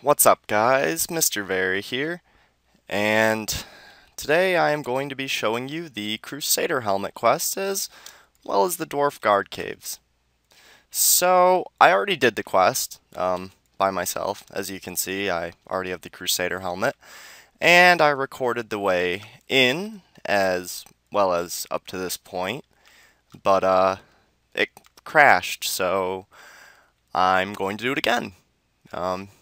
What's up guys, MrVerry here, and today I am going to be showing you the Crusader Helmet Quest as well as the Dwarf Guard Caves. So, I already did the quest by myself. As you can see, I already have the Crusader Helmet, and I recorded the way in as well as up to this point, but it crashed, so I'm going to do it again.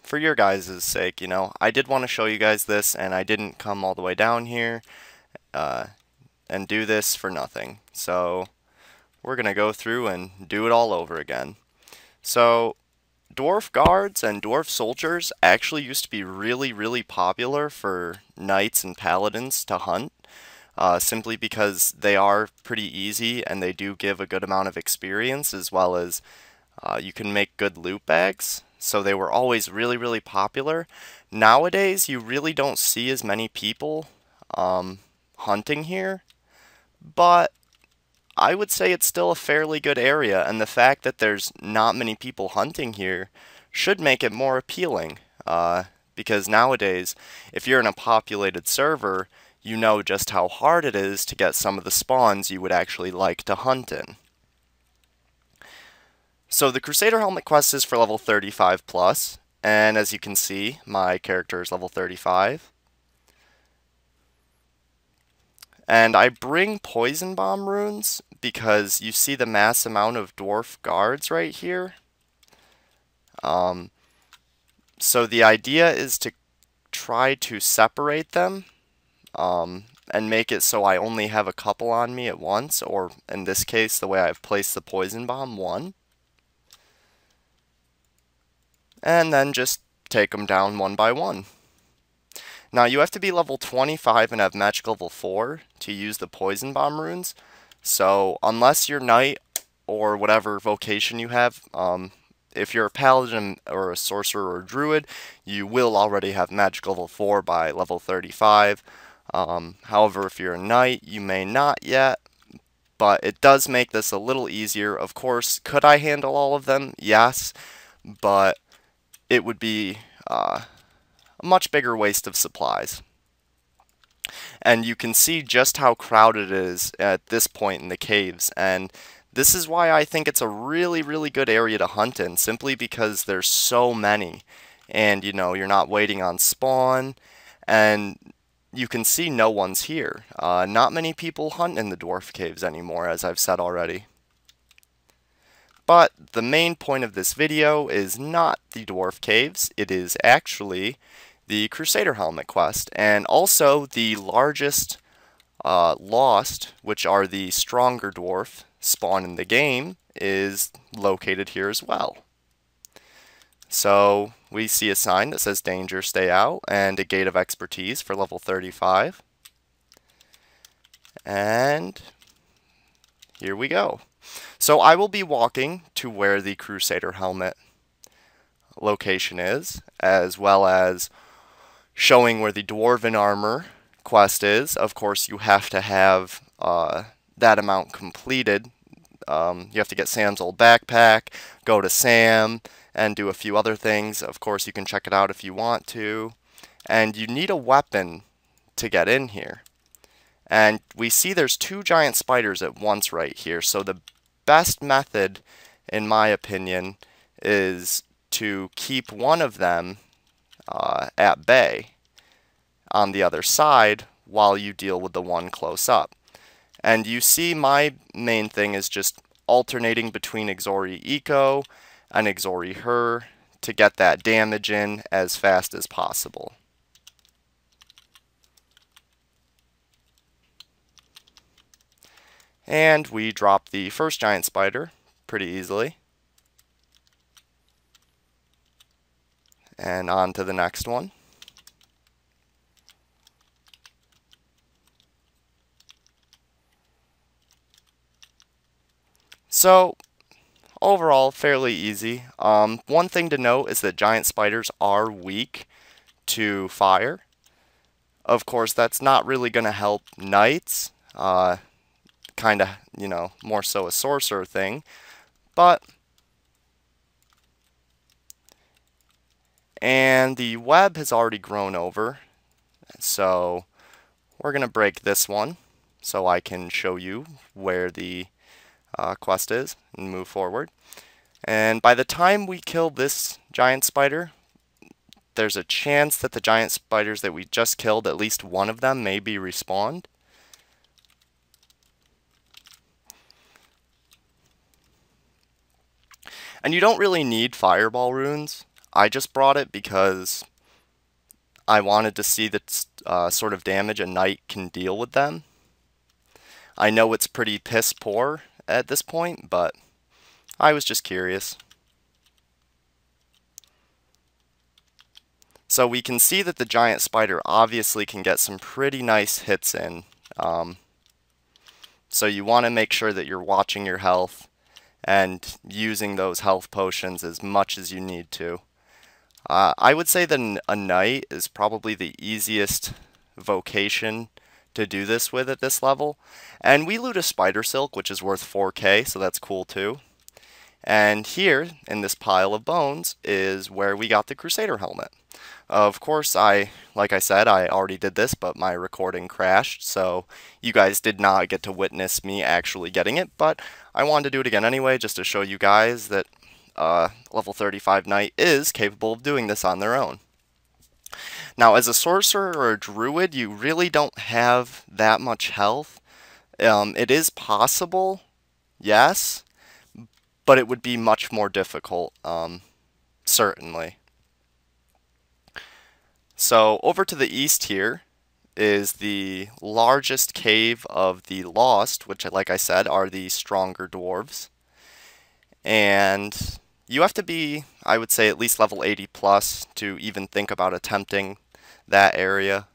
For your guys' sake, I did want to show you guys this, and I didn't come all the way down here and do this for nothing. So we're going to go through and do it all over again. So dwarf guards and dwarf soldiers actually used to be really popular for knights and paladins to hunt, simply because they are pretty easy and they do give a good amount of experience, as well as you can make good loot bags. So they were always really popular. Nowadays, you really don't see as many people hunting here, but I would say it's still a fairly good area, and the fact that there's not many people hunting here should make it more appealing, because nowadays, if you're in a populated server, you know just how hard it is to get some of the spawns you would actually like to hunt in. So the Crusader Helmet Quest is for level 35 plus, and as you can see, my character is level 35. And I bring Poison Bomb runes because you see the mass amount of dwarf guards right here. So the idea is to try to separate them and make it so I only have a couple on me at once, or in this case, the way I've placed the Poison Bomb, one. And then just take them down one by one. Now you have to be level 25 and have magic level 4 to use the Poison Bomb runes, so unless you're knight or whatever vocation you have, if you're a paladin or a sorcerer or druid, you will already have magic level 4 by level 35. However, if you're a knight, you may not yet, but it does make this a little easier. Of course, could I handle all of them? Yes, but it would be a much bigger waste of supplies. And you can see just how crowded it is at this point in the caves, and this is why I think it's a really good area to hunt in, simply because there's so many, and you're not waiting on spawn, and you can see no one's here. Not many people hunt in the dwarf caves anymore, as I've said already. But the main point of this video is not the dwarf caves, it is actually the Crusader Helmet Quest, and also the largest Lost, which are the stronger dwarf spawn in the game, is located here as well. So we see a sign that says danger, stay out, and a gate of expertise for level 35. And here we go. So I will be walking to where the Crusader Helmet location is, as well as showing where the Dwarven Armor quest is. Of course, you have to have that amount completed. You have to get Sam's old backpack, go to Sam, and do a few other things. Of course, you can check it out if you want to. And you need a weapon to get in here. And we see there's two giant spiders at once right here, so the best method, in my opinion, is to keep one of them at bay on the other side while you deal with the one close up. And you see my main thing is just alternating between Exori Eco and Exori Her to get that damage in as fast as possible. And we drop the first giant spider pretty easily. And on to the next one. So, overall, fairly easy. One thing to note is that giant spiders are weak to fire. Of course, that's not really going to help knights. Kind of, more so a sorcerer thing. But And the web has already grown over, so we're going to break this one so I can show you where the quest is and move forward. And by the time we kill this giant spider, there's a chance that the giant spiders that we just killed, at least one of them may be respawned. And you don't really need fireball runes. I just brought it because I wanted to see the sort of damage a knight can deal with them. I know it's pretty piss poor at this point, but I was just curious. So we can see that the giant spider obviously can get some pretty nice hits in. So you want to make sure that you're watching your health and using those health potions as much as you need to. I would say that a knight is probably the easiest vocation to do this with at this level. And we loot a spider silk, which is worth 4k, so that's cool too. And here, in this pile of bones, is where we got the Crusader helmet. Of course, like I said, I already did this, but my recording crashed, so you guys did not get to witness me actually getting it, but I wanted to do it again anyway, just to show you guys that level 35 knight is capable of doing this on their own. Now, as a sorcerer or a druid, you really don't have that much health. It is possible, yes, but it would be much more difficult, certainly. So over to the east here is the largest cave of the Lost, which, like I said, are the stronger dwarves. And you have to be, I would say, at least level 80 plus to even think about attempting that area.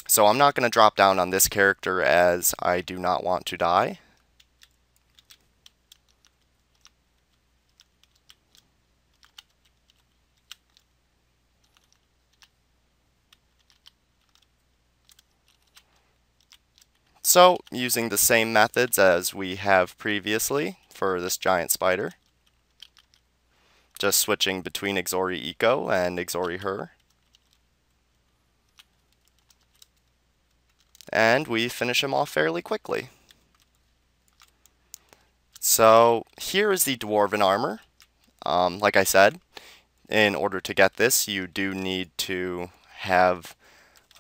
So I'm not going to drop down on this character as I do not want to die. So, using the same methods as we have previously for this giant spider, just switching between Ixori Eco and Ixori Her. And we finish him off fairly quickly. So, here is the Dwarven Armor. Like I said, in order to get this, you do need to have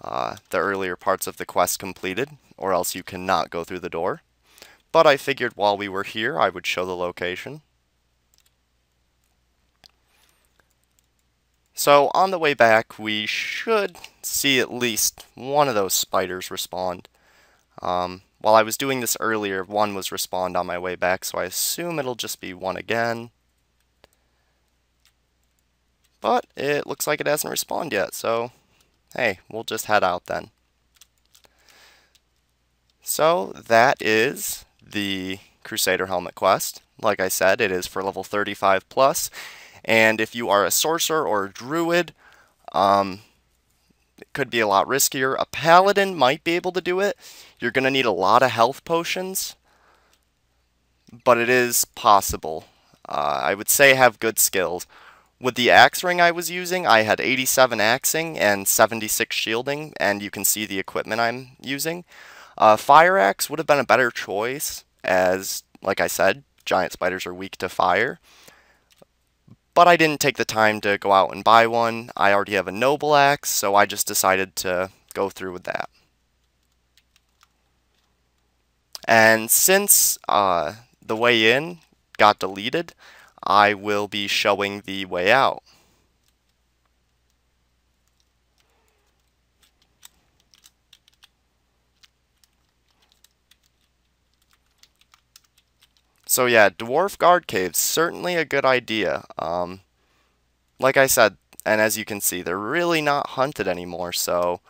the earlier parts of the quest completed, or else you cannot go through the door. But I figured while we were here, I would show the location. So on the way back, we should see at least one of those spiders respawn. While I was doing this earlier, one was respawned on my way back, so I assume it'll just be one again. But it looks like it hasn't respawned yet, so hey, we'll just head out then. So that is the Crusader Helmet Quest. Like I said, it is for level 35 plus, and if you are a sorcerer or a druid, it could be a lot riskier. A paladin might be able to do it. You're going to need a lot of health potions, but it is possible. I would say have good skills. With the axe ring I was using, I had 87 axing and 76 shielding, and you can see the equipment I'm using. Fire axe would have been a better choice, as, like I said, giant spiders are weak to fire. But I didn't take the time to go out and buy one. I already have a noble axe, so I just decided to go through with that. And since the way in got deleted, I will be showing the way out. So yeah, Dwarf Guard Caves, certainly a good idea. Like I said, and as you can see, they're really not hunted anymore, so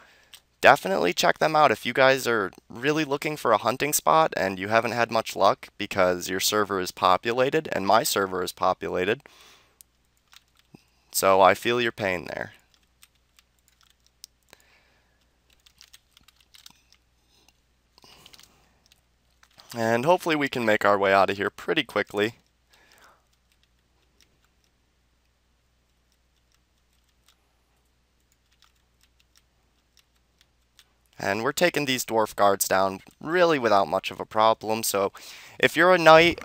definitely check them out if you guys are really looking for a hunting spot and you haven't had much luck because your server is populated, and my server is populated. So I feel your pain there. And hopefully we can make our way out of here pretty quickly. And we're taking these dwarf guards down really without much of a problem. So if you're a knight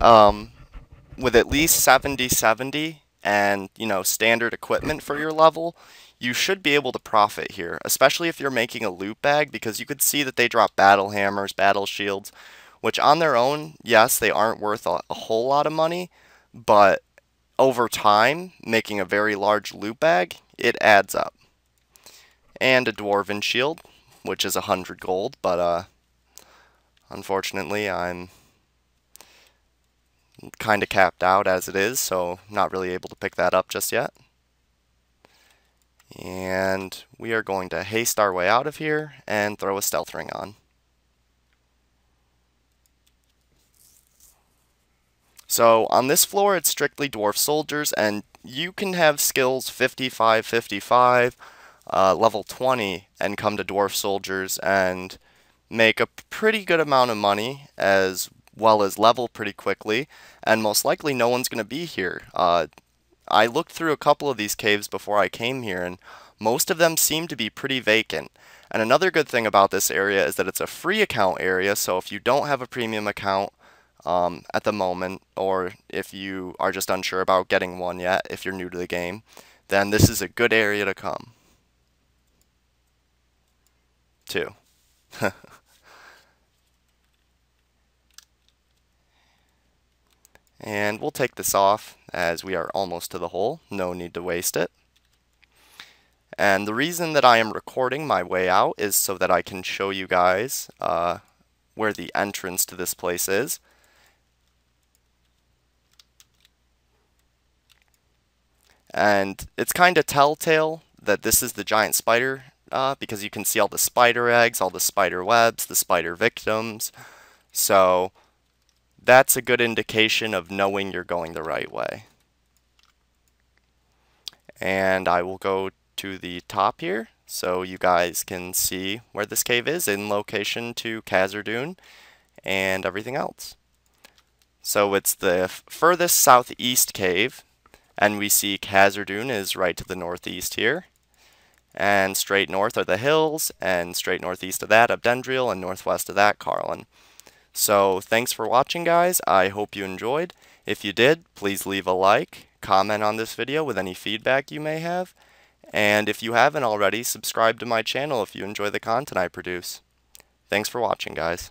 with at least 70 and, you know, standard equipment for your level, you should be able to profit here, especially if you're making a loot bag, because you could see that they drop battle hammers, battle shields, which on their own, yes, they aren't worth a whole lot of money, but over time, making a very large loot bag, it adds up. And a dwarven shield, which is 100 gold, but unfortunately I'm kind of capped out as it is, so not really able to pick that up just yet. And we are going to haste our way out of here and throw a stealth ring on. So on this floor it's strictly dwarf soldiers, and you can have skills 55, 55, level 20, and come to dwarf soldiers and make a pretty good amount of money, as well as level pretty quickly, and most likely no one's going to be here. I looked through a couple of these caves before I came here, and most of them seem to be pretty vacant. And another good thing about this area is that it's a free account area, so if you don't have a premium account at the moment, or if you are just unsure about getting one yet, if you're new to the game, then this is a good area to come to. And we'll take this off as we are almost to the hole. No need to waste it. And the reason that I am recording my way out is so that I can show you guys where the entrance to this place is. And it's kind of telltale that this is the giant spider because you can see all the spider eggs, all the spider webs, the spider victims. So that's a good indication of knowing you're going the right way. And I will go to the top here so you guys can see where this cave is in location to Khazad-dûm and everything else. So it's the furthest southeast cave, and we see Khazad-dûm is right to the northeast here. And straight north are the hills, and straight northeast of that Abdendriel, and northwest of that Carlin. So thanks for watching, guys. I hope you enjoyed. If you did, please leave a like, comment on this video with any feedback you may have, and if you haven't already, subscribe to my channel if you enjoy the content I produce. Thanks for watching, guys.